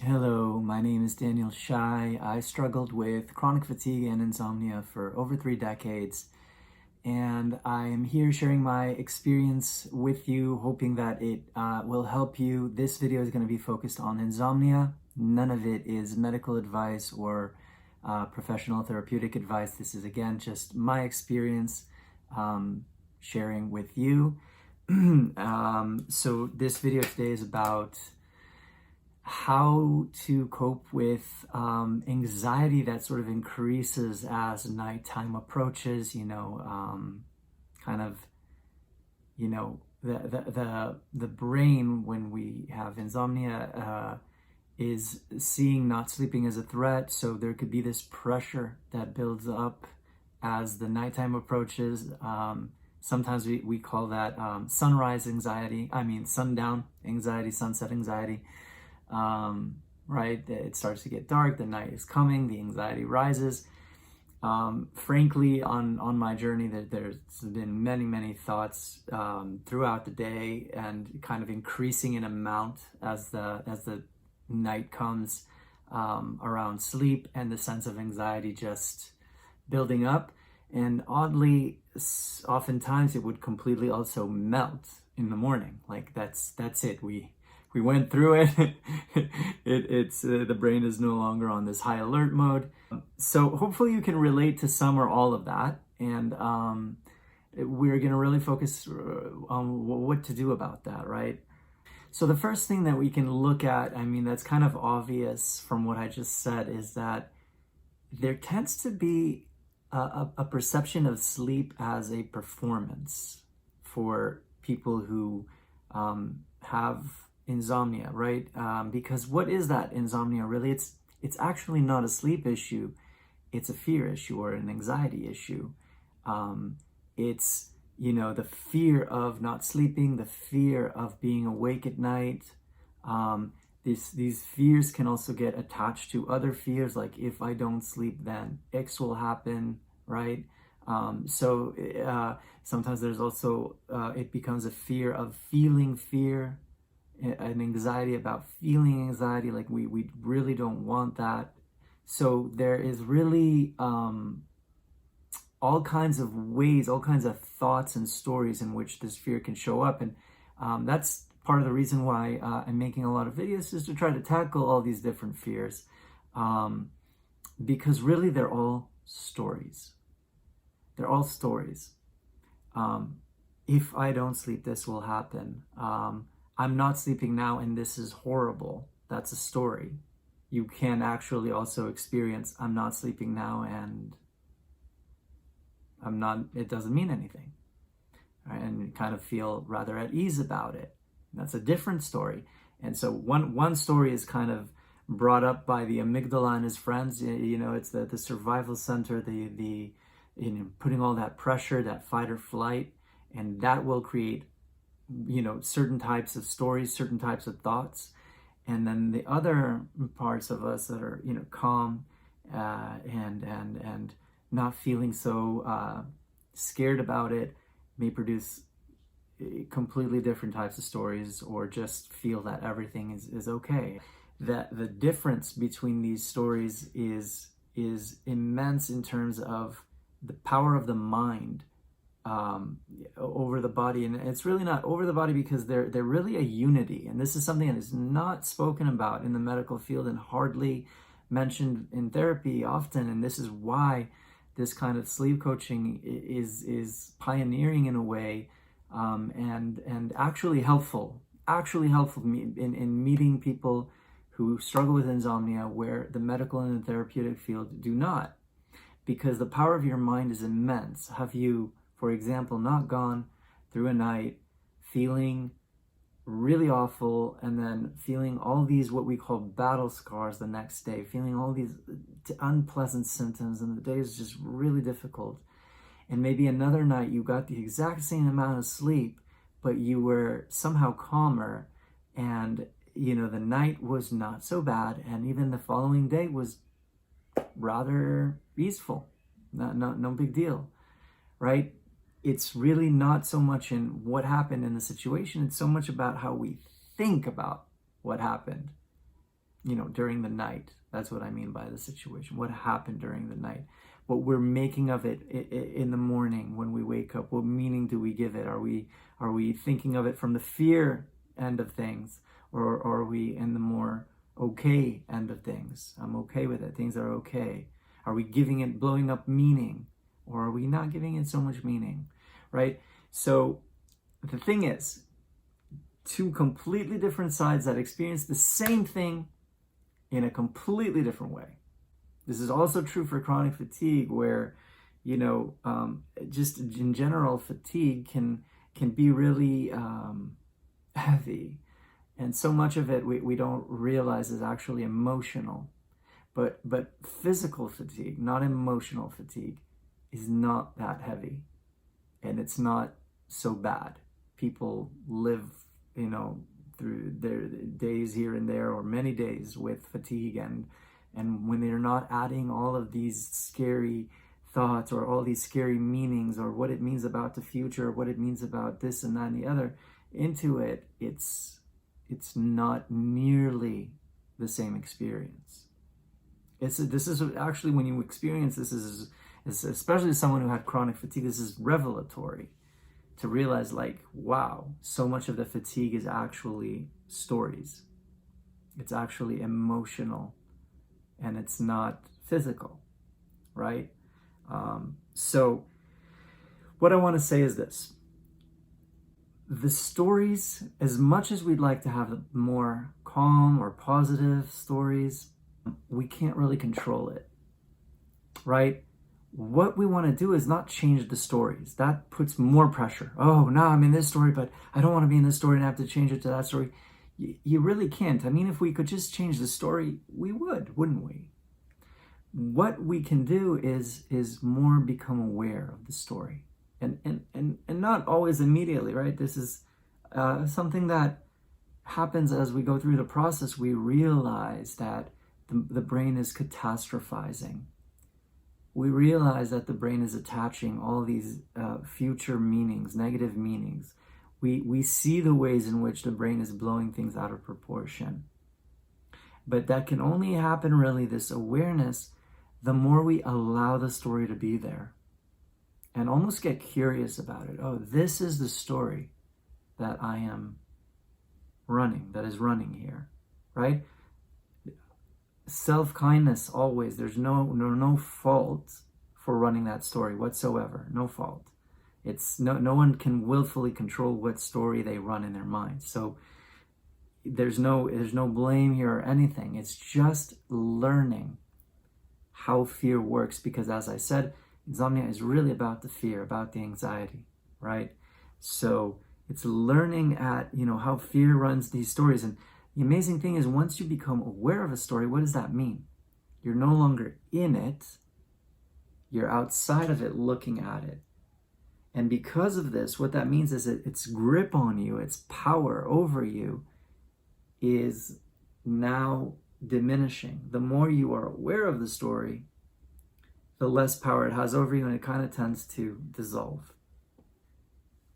Hello, my name is Daniel Shai. I struggled with chronic fatigue and insomnia for over 3 decades, and I am here sharing my experience with you, hoping that it will help you. This video is going to be focused on insomnia. None of it is medical advice or professional therapeutic advice. This is, again, just my experience sharing with you. So this video today is about how to cope with anxiety that sort of increases as nighttime approaches. Kind of, the brain, when we have insomnia, is seeing not sleeping as a threat. So there could be this pressure that builds up as the nighttime approaches. Sometimes we call that sunrise anxiety. Sundown anxiety, sunset anxiety. Right? It starts to get dark, the night is coming, the anxiety rises. Frankly, on my journey, there's been many thoughts throughout the day, and kind of increasing in amount as the night comes, around sleep, and the sense of anxiety just building up. And oddly, oftentimes it would completely also melt in the morning. Like that's it. We went through it. It's the brain is no longer on this high alert mode. So hopefully you can relate to some or all of that. And we're going to really focus on what to do about that, right? So the first thing that we can look at, that's kind of obvious from what I just said, is that there tends to be a perception of sleep as a performance for people who have insomnia, right? Because what is that insomnia really? It's actually not a sleep issue. It's a fear issue or an anxiety issue. It's the fear of not sleeping, the fear of being awake at night. These fears can also get attached to other fears, like if I don't sleep, then X will happen, right? Sometimes there's also it becomes a fear of feeling fear, an anxiety about feeling anxiety, like we really don't want that. So there is really all kinds of ways, all kinds of thoughts and stories in which this fear can show up. And that's part of the reason why I'm making a lot of videos, is to try to tackle all these different fears, because really they're all stories. They're all stories. If I don't sleep, this will happen. I'm not sleeping now and this is horrible. That's a story. You can actually also experience, I'm not sleeping now and it doesn't mean anything. Right? And you kind of feel rather at ease about it. That's a different story. And so one story is kind of brought up by the amygdala and his friends. It's the survival center, the putting all that pressure, that fight or flight, and that will create certain types of stories, certain types of thoughts. And then the other parts of us that are calm and not feeling so scared about it may produce completely different types of stories, or just feel that everything is okay. That the difference between these stories is immense in terms of the power of the mind over the body. And it's really not over the body, because they're really a unity. And this is something that is not spoken about in the medical field and hardly mentioned in therapy often. And this is why this kind of sleep coaching is pioneering in a way, and actually helpful in meeting people who struggle with insomnia, where the medical and the therapeutic field do not. Because the power of your mind is immense. Have you, for example, not gone through a night feeling really awful, and then feeling all these what we call battle scars the next day, feeling all these unpleasant symptoms, and the day is just really difficult? And maybe another night you got the exact same amount of sleep, but you were somehow calmer, and the night was not so bad, and even the following day was rather peaceful, no big deal, right? It's really not so much in what happened in the situation, it's so much about how we think about what happened. during the night. That's what I mean by the situation. What happened during the night? What we're making of it in the morning when we wake up. What meaning do we give it? Are we thinking of it from the fear end of things, or are we in the more okay end of things? I'm okay with it. Things are okay. Are we giving it, blowing up meaning, or are we not giving it so much meaning, right? So the thing is, two completely different sides that experience the same thing in a completely different way. This is also true for chronic fatigue, where, just in general, fatigue can be really heavy. And so much of it we don't realize is actually emotional. But physical fatigue, not emotional fatigue, is not that heavy. And it's not so bad. People live, through their days here and there, or many days with fatigue, and when they're not adding all of these scary thoughts or all these scary meanings, or what it means about the future, or what it means about this and that and the other into it, it's not nearly the same experience. This is actually, when you experience this, is especially someone who had chronic fatigue, this is revelatory to realize, like, wow, so much of the fatigue is actually stories. It's actually emotional, and it's not physical, right? So what I want to say is this. The stories, as much as we'd like to have more calm or positive stories, we can't really control it, right? What we want to do is not change the stories. That puts more pressure. Oh, now I'm in this story, but I don't want to be in this story and have to change it to that story. You really can't. I mean, if we could just change the story, we would, wouldn't we? What we can do is more become aware of the story. And not always immediately, right? This is something that happens as we go through the process. We realize that the brain is catastrophizing. We realize that the brain is attaching all these future meanings, negative meanings. We see the ways in which the brain is blowing things out of proportion. But that can only happen, really, this awareness, the more we allow the story to be there and almost get curious about it. Oh, this is the story that I am running, that is running here, right? Self-kindness always. There's no fault for running that story whatsoever. No fault. It's no one can willfully control what story they run in their mind. So there's no blame here or anything. It's just learning how fear works, because, as I said, insomnia is really about the fear, about the anxiety, right? So it's learning at how fear runs these stories. And the amazing thing is, once you become aware of a story, what does that mean? You're no longer in it. You're outside of it, looking at it. And because of this, what that means is that its grip on you, its power over you, is now diminishing. The more you are aware of the story, the less power it has over you, and it kind of tends to dissolve.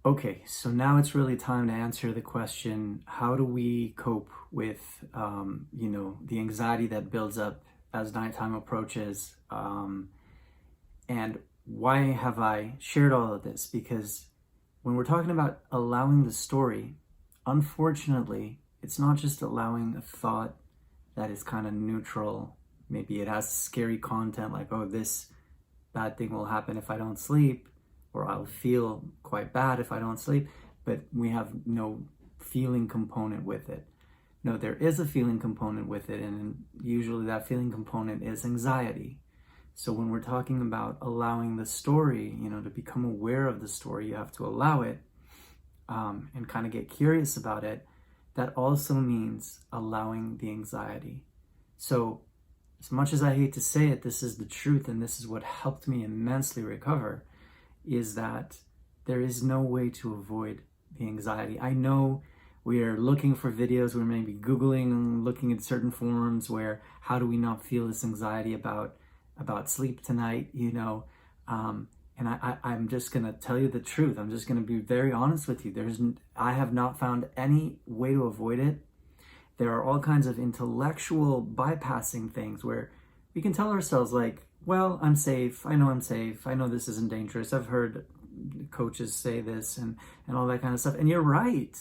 Okay, so now it's really time to answer the question, how do we cope with, the anxiety that builds up as nighttime approaches? And why have I shared all of this? Because when we're talking about allowing the story, unfortunately, it's not just allowing a thought that is kind of neutral. Maybe it has scary content like, oh, this bad thing will happen if I don't sleep, or I'll feel quite bad if I don't sleep, but we have no feeling component with it. No, there is a feeling component with it, and usually that feeling component is anxiety. So when we're talking about allowing the story, to become aware of the story, you have to allow it and kind of get curious about it. That also means allowing the anxiety. So as much as I hate to say it, this is the truth, and this is what helped me immensely recover, is that there is no way to avoid the anxiety. I know we are looking for videos, we're maybe Googling and looking at certain forums where, how do we not feel this anxiety about sleep tonight, and I'm just going to tell you the truth. I'm just going to be very honest with you. I have not found any way to avoid it. there are all kinds of intellectual bypassing things where we can tell ourselves like, well, I'm safe. I know I'm safe. I know this isn't dangerous. I've heard coaches say this and all that kind of stuff. And you're right.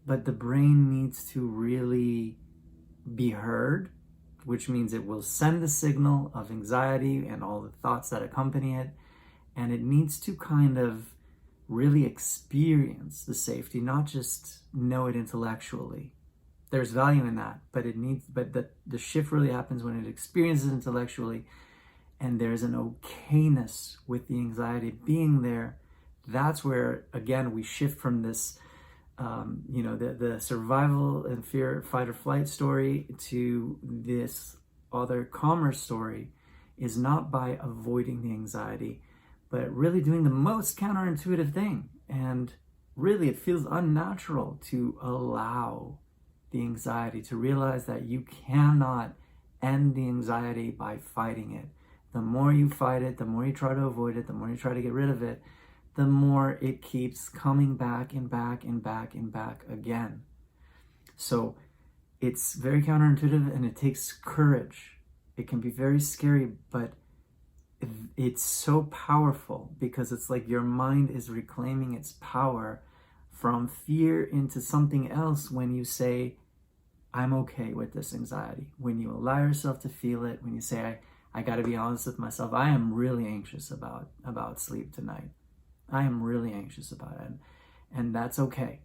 But the brain needs to really be heard, which means it will send the signal of anxiety and all the thoughts that accompany it. And it needs to kind of really experience the safety, not just know it intellectually. There's value in that, but the shift really happens when it experiences intellectually, and there's an okayness with the anxiety being there. That's where, again, we shift from this, the survival and fear, fight or flight story to this other calmer story, is not by avoiding the anxiety, but really doing the most counterintuitive thing. And really, it feels unnatural to allow the anxiety, to realize that you cannot end the anxiety by fighting it. The more you fight it, the more you try to avoid it, the more you try to get rid of it, the more it keeps coming back and back and back and back again. So it's very counterintuitive and it takes courage. It can be very scary, but it's so powerful because it's like your mind is reclaiming its power from fear into something else when you say, I'm okay with this anxiety. When you allow yourself to feel it, when you say, I got to be honest with myself, I am really anxious about sleep tonight. I am really anxious about it. And that's okay.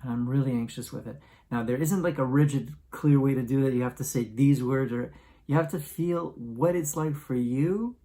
And I'm really anxious with it. Now, there isn't like a rigid, clear way to do it. You have to say these words, or you have to feel what it's like for you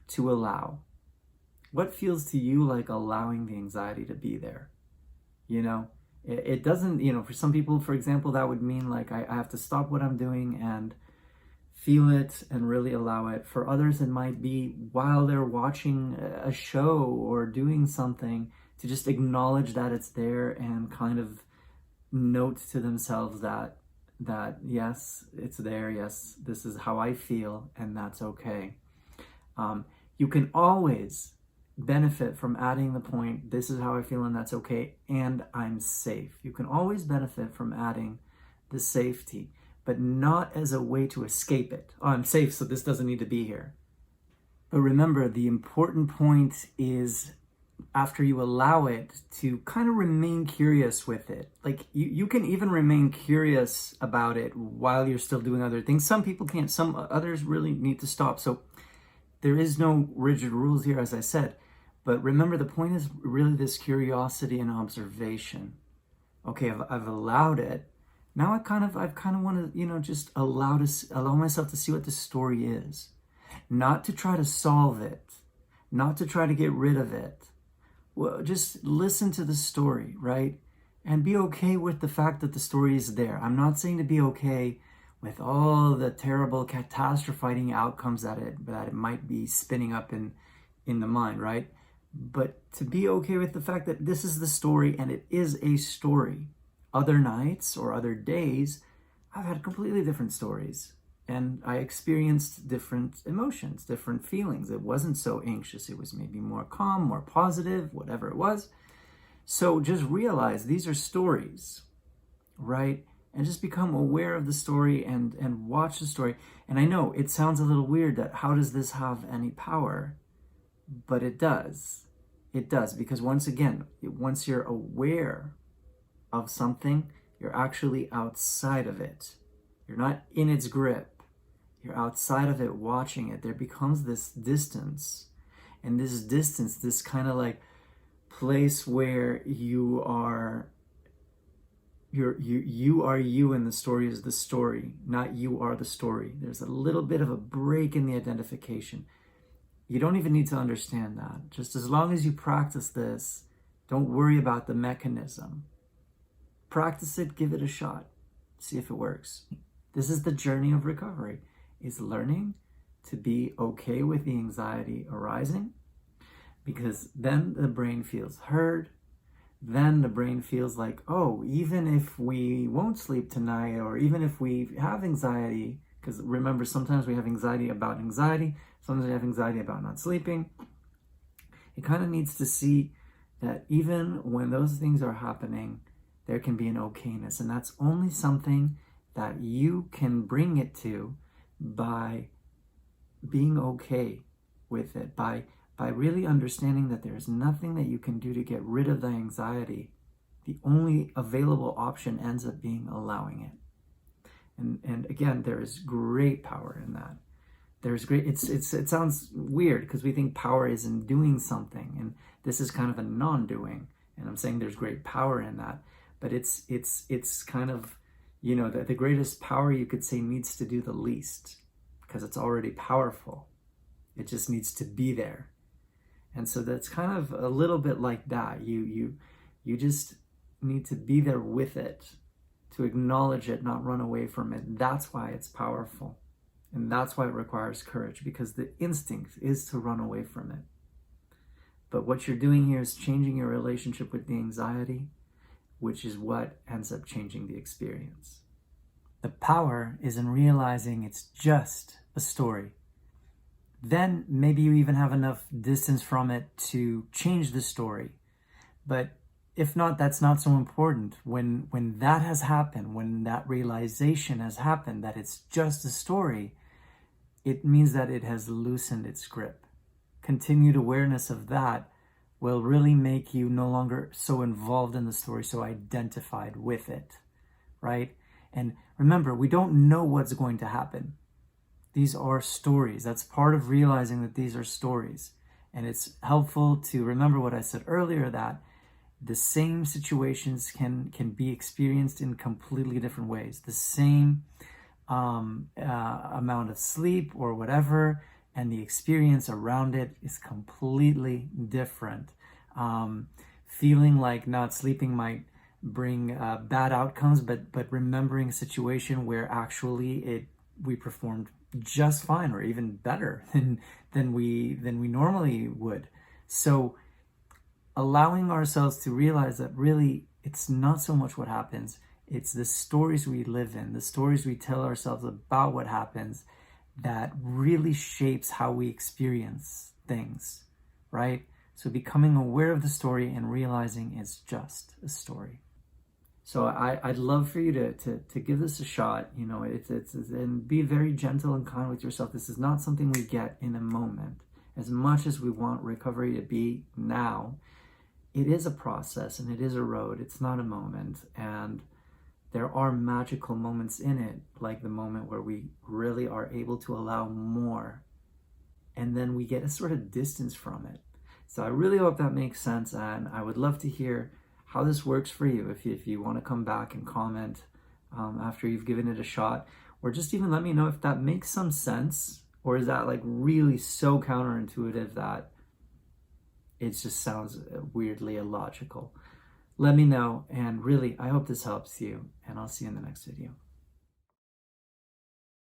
to allow. What feels to you like allowing the anxiety to be there? It doesn't, for some people, for example, that would mean like I have to stop what I'm doing and feel it and really allow it. For others, it might be while they're watching a show or doing something, to just acknowledge that it's there and kind of note to themselves that yes, it's there. Yes, this is how I feel, and that's okay. You can always benefit from adding the point, this is how I feel and that's okay, and I'm safe. You can always benefit from adding the safety, but not as a way to escape it. Oh, I'm safe, so this doesn't need to be here. But remember, the important point is, after you allow it, to kind of remain curious with it. Like you can even remain curious about it while you're still doing other things. Some people can't, some others really need to stop. So there is no rigid rules here, as I said. But remember, the point is really this curiosity and observation. Okay, I've allowed it. Now I kind of want to, just allow myself to see what the story is. Not to try to solve it. Not to try to get rid of it. Well, just listen to the story, right? And be okay with the fact that the story is there. I'm not saying to be okay with all the terrible catastrophizing outcomes that it might be spinning up in the mind, right? But to be okay with the fact that this is the story and it is a story. Other nights or other days, I've had completely different stories. And I experienced different emotions, different feelings. It wasn't so anxious. It was maybe more calm, more positive, whatever it was. So just realize these are stories, right? And just become aware of the story and watch the story. And I know it sounds a little weird that how does this have any power? But it does. It does, because once again, once you're aware of something, you're actually outside of it. You're not in its grip. You're outside of it, watching it. There becomes this distance. And this distance, this kind of like place where you are you and the story is the story, not you are the story. There's a little bit of a break in the identification. You don't even need to understand that. Just as long as you practice this, don't worry about the mechanism. Practice it, give it a shot, see if it works. This is the journey of recovery, is learning to be okay with the anxiety arising, because then the brain feels heard. Then the brain feels like, oh, even if we won't sleep tonight, or even if we have anxiety, because remember, sometimes we have anxiety about anxiety, sometimes we have anxiety about not sleeping. It kind of needs to see that even when those things are happening, there can be an okayness. And that's only something that you can bring it to by being okay with it, by really understanding that there's nothing that you can do to get rid of the anxiety. The only available option ends up being allowing it. And again, there is great power in that. There's great, it sounds weird because we think power is in doing something, and this is kind of a non-doing. And I'm saying there's great power in that, but it's kind of, you know, the greatest power, you could say, needs to do the least because it's already powerful. It just needs to be there. And so that's kind of a little bit like that. You just need to be there with it, to acknowledge it, not run away from it. That's why it's powerful. And that's why it requires courage, because the instinct is to run away from it. But what you're doing here is changing your relationship with the anxiety, which is what ends up changing the experience. The power is in realizing it's just a story. Then maybe you even have enough distance from it to change the story. But if not, that's not so important. When that has happened, when that realization has happened that it's just a story, it means that it has loosened its grip. Continued awareness of that will really make you no longer so involved in the story, so identified with it, right? And remember, we don't know what's going to happen. These are stories. That's part of realizing that these are stories. And it's helpful to remember what I said earlier, that the same situations can be experienced in completely different ways. The same amount of sleep or whatever, and the experience around it is completely different. Feeling like not sleeping might bring bad outcomes, but remembering a situation where actually we performed just fine, or even better than we normally would. So allowing ourselves to realize that really it's not so much what happens, it's the stories we live in, the stories we tell ourselves about what happens, that really shapes how we experience things, right? So becoming aware of the story and realizing it's just a story. So I'd love for you to give this a shot. You know, it's and be very gentle and kind with yourself. This is not something we get in a moment. As much as we want recovery to be now, it is a process and it is a road. It's not a moment. And there are magical moments in it, like the moment where we really are able to allow more, and then we get a sort of distance from it. So I really hope that makes sense, and I would love to hear how this works for you. If you want to come back and comment after you've given it a shot, or just even let me know if that makes some sense, or is that like really so counterintuitive that it just sounds weirdly illogical. Let me know, and really, I hope this helps you, and I'll see you in the next video.